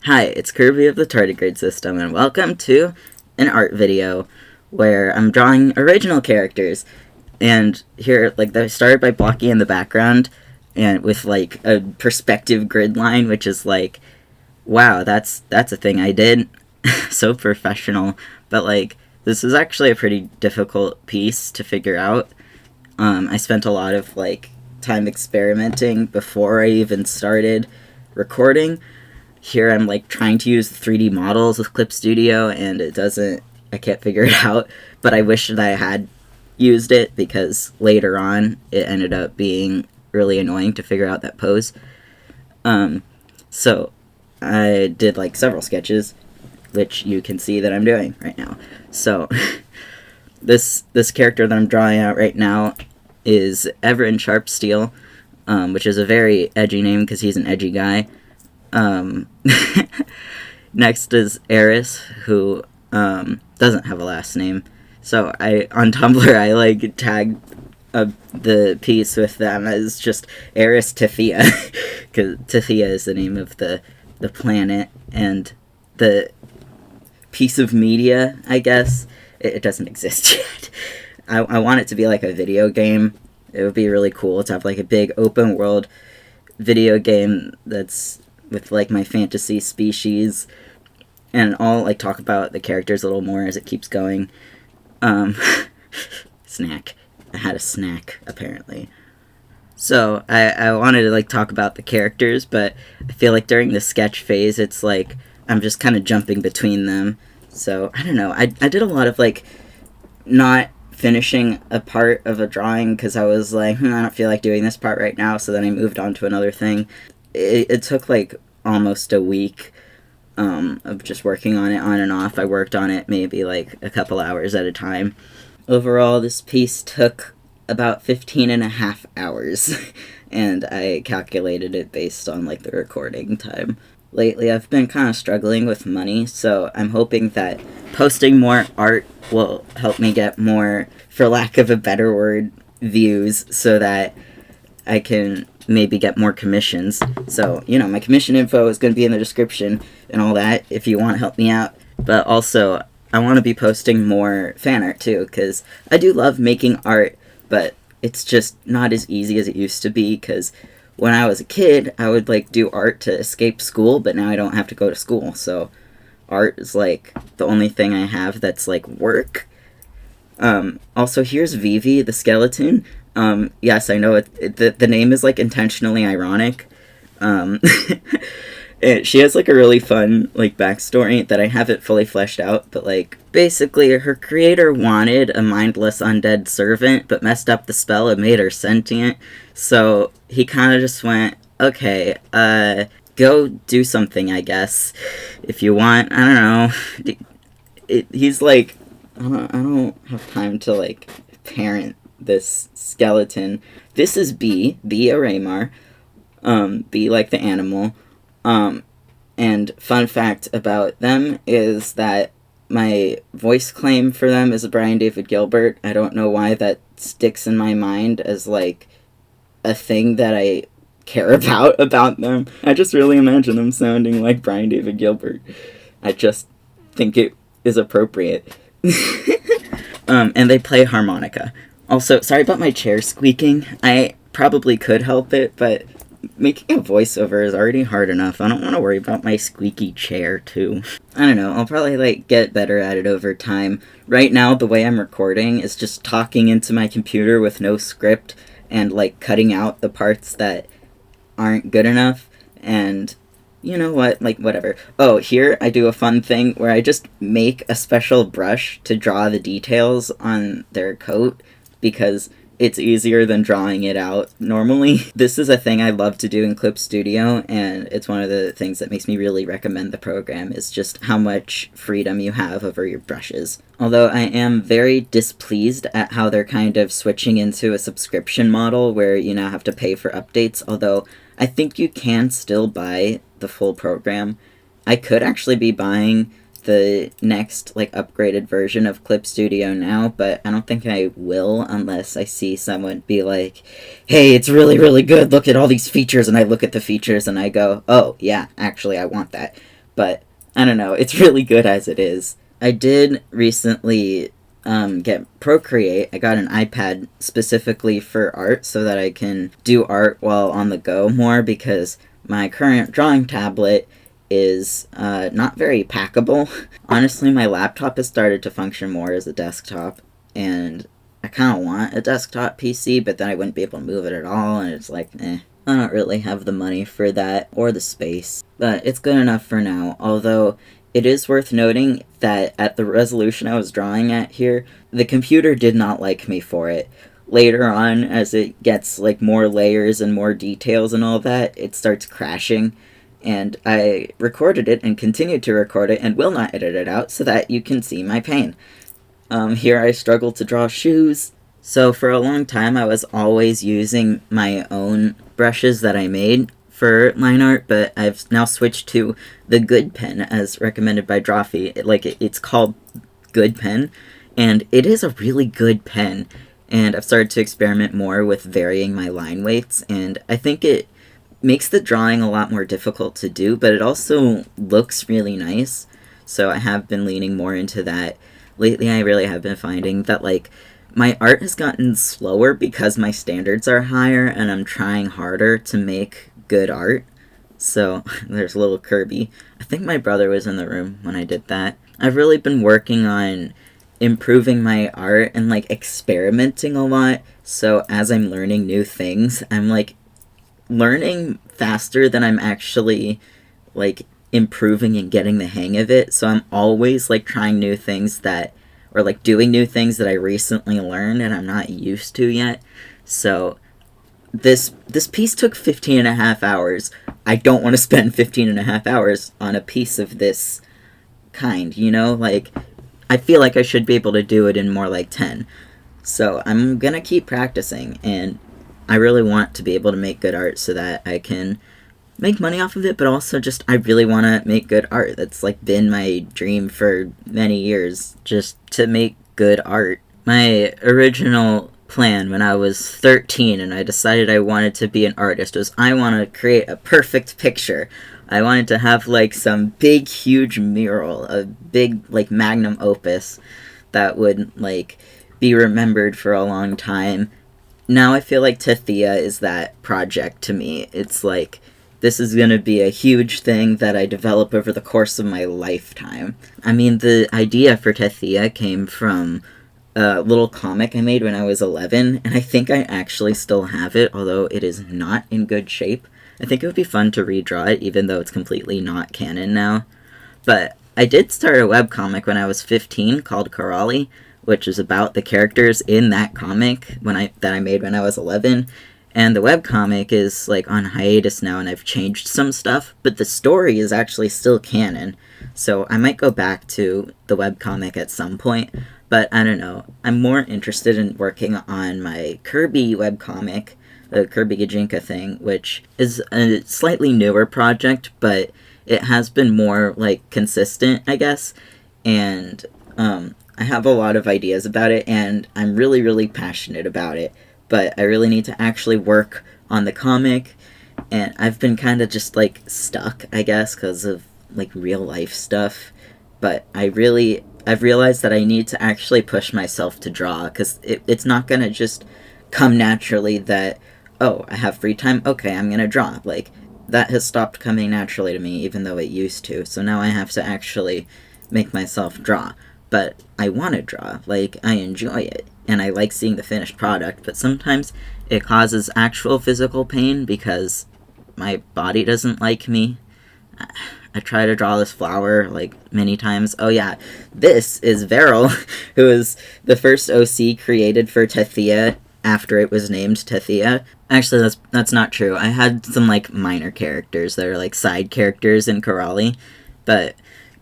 Hi, it's Kirby of the Tardigrade System, and welcome to an art video where I'm drawing original characters. And here, I started by blocking in the background and with a perspective grid line, which is wow, that's a thing I did. So professional. But this is actually a pretty difficult piece to figure out. I spent a lot of time experimenting before I even started recording. Here I'm trying to use 3D models with Clip Studio, and I can't figure it out, but I wish that I had used it, because later on it ended up being really annoying to figure out that pose. So I did several sketches, which you can see that I'm doing right now. So this character that I'm drawing out right now is Everin Sharpsteel, which is a very edgy name because he's an edgy guy. Next is Eris, who doesn't have a last name. So on Tumblr I tagged the piece with them as just Eris Tethea, because Tethea is the name of the planet, and the piece of media, I guess. It doesn't exist yet. I want it to be a video game. It would be really cool to have a big open world video game that's with my fantasy species, and I'll talk about the characters a little more as it keeps going. Snack. I had a snack, apparently. So I wanted to talk about the characters, but I feel during the sketch phase it's I'm just kind of jumping between them. So I don't know. I did a lot of not finishing a part of a drawing because I was I don't feel like doing this part right now, so then I moved on to another thing. It took almost a week of just working on it on and off. I worked on it maybe a couple hours at a time. Overall, this piece took about 15 and a half hours, and I calculated it based on the recording time. Lately, I've been kind of struggling with money, so I'm hoping that posting more art will help me get more, for lack of a better word, views, so that I can maybe get more commissions. So, my commission info is going to be in the description and all that if you want to help me out. But also, I want to be posting more fan art too, because I do love making art, but it's just not as easy as it used to be, because when I was a kid, I would do art to escape school, but now I don't have to go to school, so art is the only thing I have that's work. Also, here's Vivi, the skeleton. Yes, I know the name is intentionally ironic. She has a really fun backstory that I haven't fully fleshed out, but basically her creator wanted a mindless undead servant, but messed up the spell and made her sentient. So he kind of just went, okay, go do something, I guess, if you want. I don't know. He's I don't have time to parent this skeleton. This is B a Raymar. B the animal. And fun fact about them is that my voice claim for them is Brian David Gilbert. I don't know why that sticks in my mind as a thing that I care about them. I just really imagine them sounding like Brian David Gilbert. I just think it is appropriate. And they play harmonica. Also, sorry about my chair squeaking. I probably could help it, but making a voiceover is already hard enough. I don't want to worry about my squeaky chair, too. I don't know, I'll probably, get better at it over time. Right now, the way I'm recording is just talking into my computer with no script, and, cutting out the parts that aren't good enough, and you know what, whatever. Oh, here I do a fun thing where I just make a special brush to draw the details on their coat, because it's easier than drawing it out normally. This is a thing I love to do in Clip Studio, and it's one of the things that makes me really recommend the program, is just how much freedom you have over your brushes. Although I am very displeased at how they're kind of switching into a subscription model where you now have to pay for updates, although I think you can still buy the full program. I could actually be buying the next upgraded version of Clip Studio now, but I don't think I will unless I see someone be hey, it's really, really good, look at all these features, and I look at the features and I go, oh yeah, actually I want that. but I don't know, it's really good as it is. I did recently get Procreate. I got an iPad specifically for art so that I can do art while on the go more, because my current drawing tablet is not very packable. Honestly, my laptop has started to function more as a desktop, and I kind of want a desktop PC, but then I wouldn't be able to move it at all, and it's like, I don't really have the money for that, or the space. But it's good enough for now, although it is worth noting that at the resolution I was drawing at here, the computer did not like me for it. Later on, as it gets like more layers and more details and all that, it starts crashing. And I recorded it and continued to record it and will not edit it out so that you can see my pain. Here I struggle to draw shoes. So for a long time I was always using my own brushes that I made for line art, but I've now switched to the Good Pen as recommended by Drawfee. It's called Good Pen, and it is a really good pen, and I've started to experiment more with varying my line weights, and I think it makes the drawing a lot more difficult to do, but it also looks really nice, so I have been leaning more into that. Lately I really have been finding that, like, my art has gotten slower because my standards are higher, and I'm trying harder to make good art. So there's little Kirby. I think my brother was in the room when I did that. I've really been working on improving my art and like experimenting a lot. So as I'm learning new things, I'm like learning faster than I'm actually like improving and getting the hang of it. So I'm always like trying new things that, or like doing new things that I recently learned and I'm not used to yet. So this piece took 15 and a half hours. I don't want to spend 15 and a half hours on a piece of this kind, you know? Like, I feel like I should be able to do it in more like 10. So I'm gonna keep practicing, and I really want to be able to make good art so that I can make money off of it, but also just I really want to make good art. That's like been my dream for many years, just to make good art. My original plan when I was 13 and I decided I wanted to be an artist was I want to create a perfect picture. I wanted to have like some big huge mural, a big like magnum opus that would like be remembered for a long time. Now I feel like Tethea is that project to me. It's like, this is going to be a huge thing that I develop over the course of my lifetime. I mean, the idea for Tethea came from a little comic I made when I was 11, and I think I actually still have it, although it is not in good shape. I think it would be fun to redraw it, even though it's completely not canon now. But I did start a webcomic when I was 15 called Karali, which is about the characters in that comic that I made when I was 11. And the webcomic is like on hiatus now, and I've changed some stuff, but the story is actually still canon. So I might go back to the webcomic at some point, but I don't know. I'm more interested in working on my Kirby webcomic, the Kirby Gajinka thing, which is a slightly newer project, but it has been more like consistent, I guess. And I have a lot of ideas about it, and I'm really, really passionate about it. But I really need to actually work on the comic, and I've been kind of just, like, stuck, I guess, because of, like, real-life stuff. But I've realized that I need to actually push myself to draw, because it's not going to just come naturally that, oh, I have free time, okay, I'm going to draw. Like, that has stopped coming naturally to me, even though it used to. So now I have to actually make myself draw. But I want to draw. Like, I enjoy it. And I like seeing the finished product, but sometimes it causes actual physical pain because my body doesn't like me. I try to draw this flower, like, many times. Oh yeah, this is Veryl, who is the first OC created for Tethea after it was named Tethea. Actually, that's not true. I had some, like, minor characters that are, like, side characters in Karali, but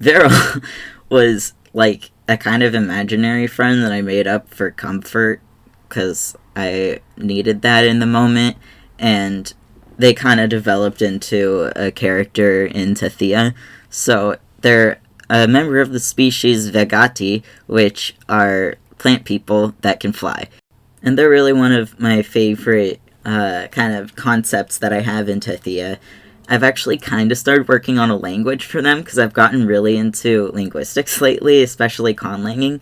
Veryl was, like, a kind of imaginary friend that I made up for comfort because I needed that in the moment, and they kind of developed into a character in Tethea. So they're a member of the species Vegati, which are plant people that can fly. And they're really one of my favorite kind of concepts that I have in Tethea. I've actually kind of started working on a language for them because I've gotten really into linguistics lately, especially conlanging.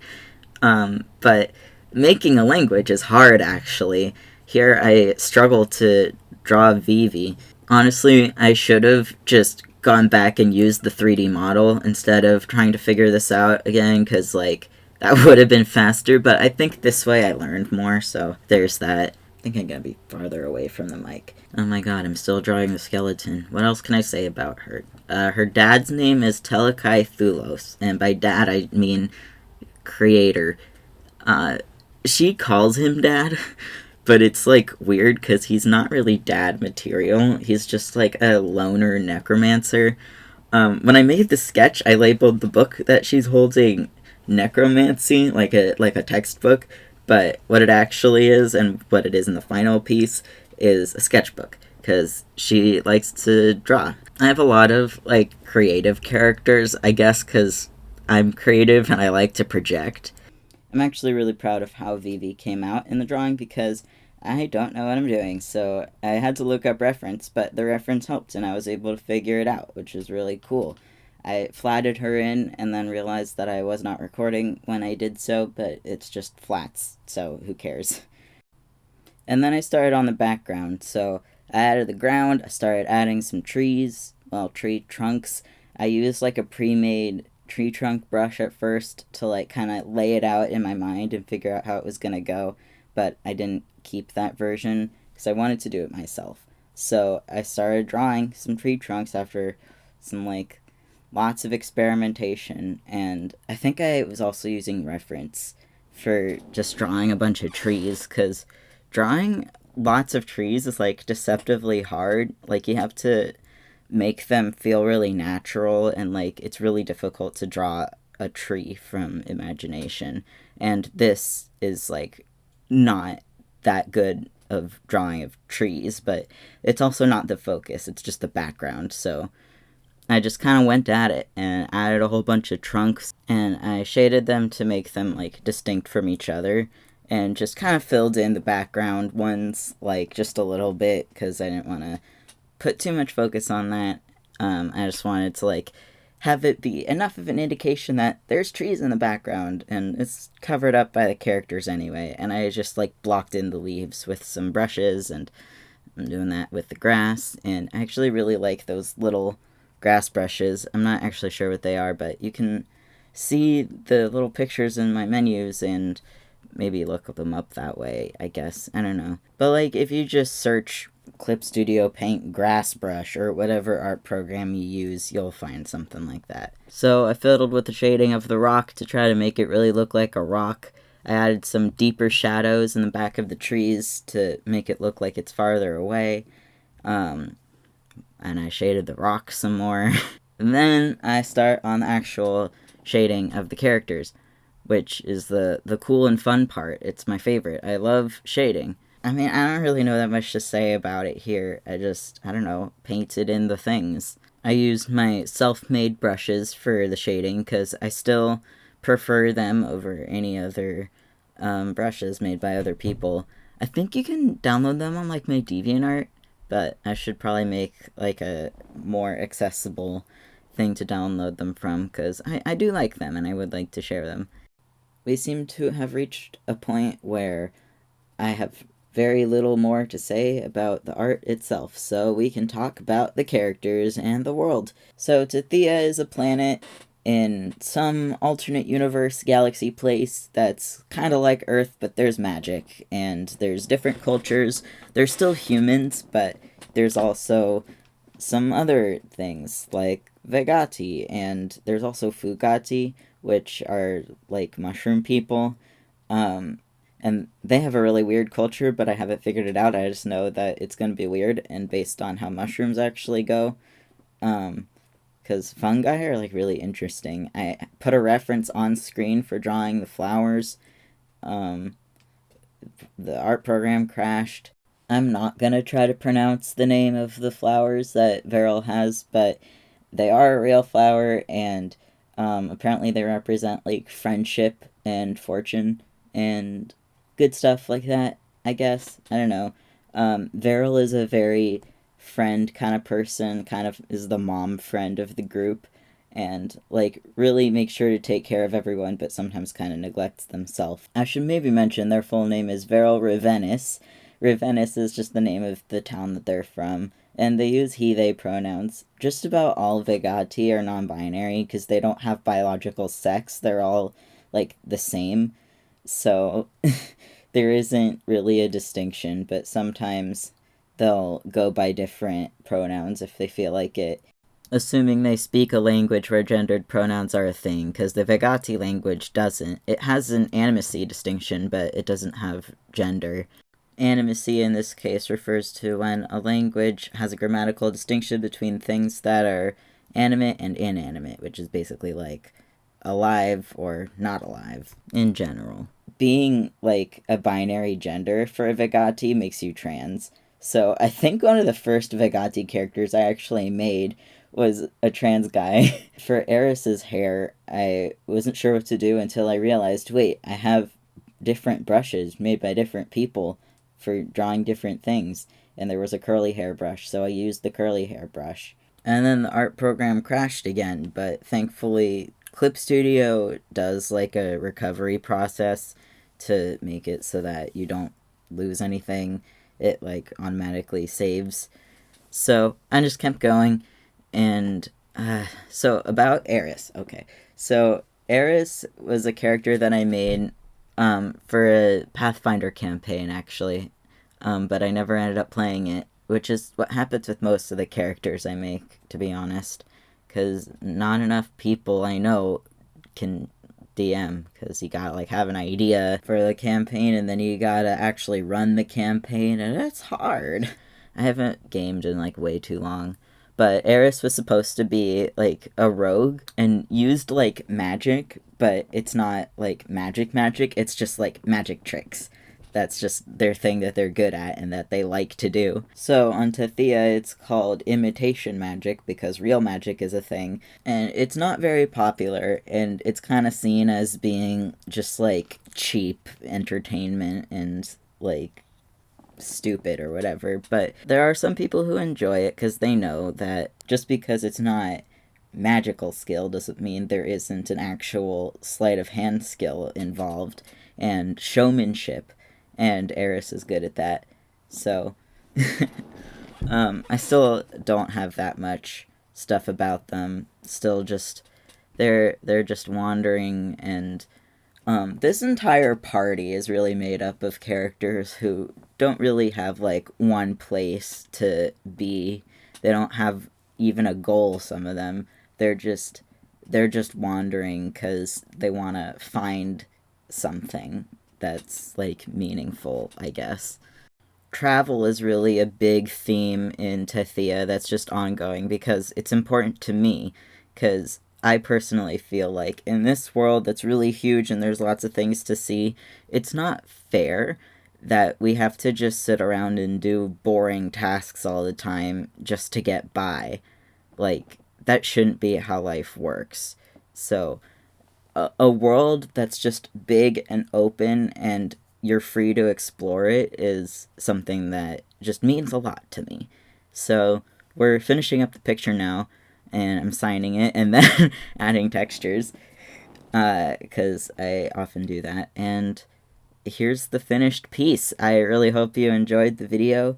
But making a language is hard, actually. Here I struggle to draw Vivi. Honestly, I should have just gone back and used the 3D model instead of trying to figure this out again, because, like, that would have been faster, but I think this way I learned more, so there's that. I think I'm gonna be farther away from the mic. Oh my god, I'm still drawing the skeleton. What else can I say about her? Her dad's name is Telekai Thulos, and by dad I mean creator. Uh, she calls him dad, but it's like weird because he's not really dad material. He's just like a loner necromancer. When I made the sketch, I labeled the book that she's holding necromancy, like a textbook. But what it actually is, and what it is in the final piece, is a sketchbook because she likes to draw. I have a lot of like creative characters, I guess, because I'm creative and I like to project. I'm actually really proud of how Vivi came out in the drawing because I don't know what I'm doing, so I had to look up reference, but the reference helped and I was able to figure it out, which is really cool. I flatted her in and then realized that I was not recording when I did so, but it's just flats, so who cares. And then I started on the background, so I added the ground, I started adding some trees, well, tree trunks. I used like a pre-made tree trunk brush at first to like kind of lay it out in my mind and figure out how it was going to go, but I didn't keep that version because I wanted to do it myself. So I started drawing some tree trunks after some like lots of experimentation, and I think I was also using reference for just drawing a bunch of trees because drawing lots of trees is like deceptively hard. Like you have to make them feel really natural, and like it's really difficult to draw a tree from imagination, and this is like not that good of drawing of trees, but it's also not the focus, it's just the background. So I just kind of went at it and added a whole bunch of trunks, and I shaded them to make them like distinct from each other, and just kind of filled in the background ones like just a little bit because I didn't want to put too much focus on that. I just wanted to like have it be enough of an indication that there's trees in the background and it's covered up by the characters anyway. And I just like blocked in the leaves with some brushes, and I'm doing that with the grass. And I actually really like those little grass brushes. I'm not actually sure what they are, but you can see the little pictures in my menus and maybe look them up that way, I guess. I don't know. But like if you just search Clip Studio Paint grass brush or whatever art program you use, you'll find something like that. So I fiddled with the shading of the rock to try to make it really look like a rock. I added some deeper shadows in the back of the trees to make it look like it's farther away. And I shaded the rock some more. And then I start on the actual shading of the characters, which is the cool and fun part. It's my favorite. I love shading. I mean, I don't really know that much to say about it here. I don't know, painted in the things. I used my self-made brushes for the shading because I still prefer them over any other brushes made by other people. I think you can download them on like my DeviantArt, but I should probably make like a more accessible thing to download them from because I do like them and I would like to share them. We seem to have reached a point where I have very little more to say about the art itself, so we can talk about the characters and the world. So Tethea is a planet in some alternate universe galaxy place that's kind of like Earth, but there's magic, and there's different cultures. There's still humans, but there's also some other things like Vegati, and there's also Fugati, which are like mushroom people. And they have a really weird culture, but I haven't figured it out. I just know that it's going to be weird and based on how mushrooms actually go. Because fungi are like really interesting. I put a reference on screen for drawing the flowers. The art program crashed. I'm not going to try to pronounce the name of the flowers that Veril has, but they are a real flower, and apparently they represent like friendship and fortune and good stuff like that, I guess. I don't know. Veril is a very friend kind of person, kind of is the mom friend of the group, and like really makes sure to take care of everyone, but sometimes kind of neglects themselves. I should maybe mention their full name is Veryl Rivenis. Rivenis is just the name of the town that they're from, and they use he, they pronouns. Just about all Vegati are non-binary because they don't have biological sex. They're all like the same. So there isn't really a distinction, but sometimes they'll go by different pronouns if they feel like it. Assuming they speak a language where gendered pronouns are a thing, because the Vegati language doesn't. It has an animacy distinction, but it doesn't have gender. Animacy in this case refers to when a language has a grammatical distinction between things that are animate and inanimate, which is basically like alive or not alive in general. Being like a binary gender for a Vegati makes you trans. So I think one of the first Vegati characters I actually made was a trans guy. For Eris's hair, I wasn't sure what to do until I realized, wait, I have different brushes made by different people for drawing different things, and there was a curly hair brush, so I used the curly hair brush. And then the art program crashed again, but thankfully Clip Studio does like a recovery process to make it so that you don't lose anything. It like automatically saves. So I just kept going, and so about Eris. Okay, so Eris was a character that I made for a Pathfinder campaign, actually, but I never ended up playing it, which is what happens with most of the characters I make, to be honest, because not enough people I know can DM, because you gotta like have an idea for the campaign, and then you gotta actually run the campaign, and it's hard. I haven't gamed in like way too long. But Eris was supposed to be like a rogue and used like magic, but it's not like magic, it's just like magic tricks. That's just their thing that they're good at and that they like to do. So on Tethea, it's called imitation magic because real magic is a thing, and it's not very popular, and it's kind of seen as being just like cheap entertainment and like stupid or whatever. But there are some people who enjoy it because they know that just because it's not magical skill doesn't mean there isn't an actual sleight of hand skill involved and showmanship, and Eris is good at that. So I still don't have that much stuff about them. Still just they're just wandering, and this entire party is really made up of characters who don't really have like one place to be. They don't have even a goal, some of them. They're just wandering because they want to find something that's like meaningful, I guess. Travel is really a big theme in Tethea that's just ongoing because it's important to me, because I personally feel like in this world that's really huge and there's lots of things to see, it's not fair that we have to just sit around and do boring tasks all the time just to get by. Like, that shouldn't be how life works. So, a world that's just big and open and you're free to explore it is something that just means a lot to me. So, we're finishing up the picture now, and I'm signing it and then adding textures, because I often do that. And here's the finished piece. I really hope you enjoyed the video.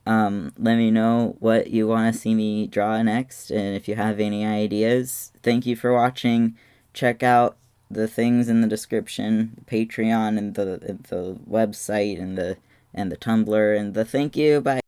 Let me know what you want to see me draw next, and if you have any ideas. Thank you for watching. Check out the things in the description, Patreon and the website and the Tumblr and the thank you. Bye.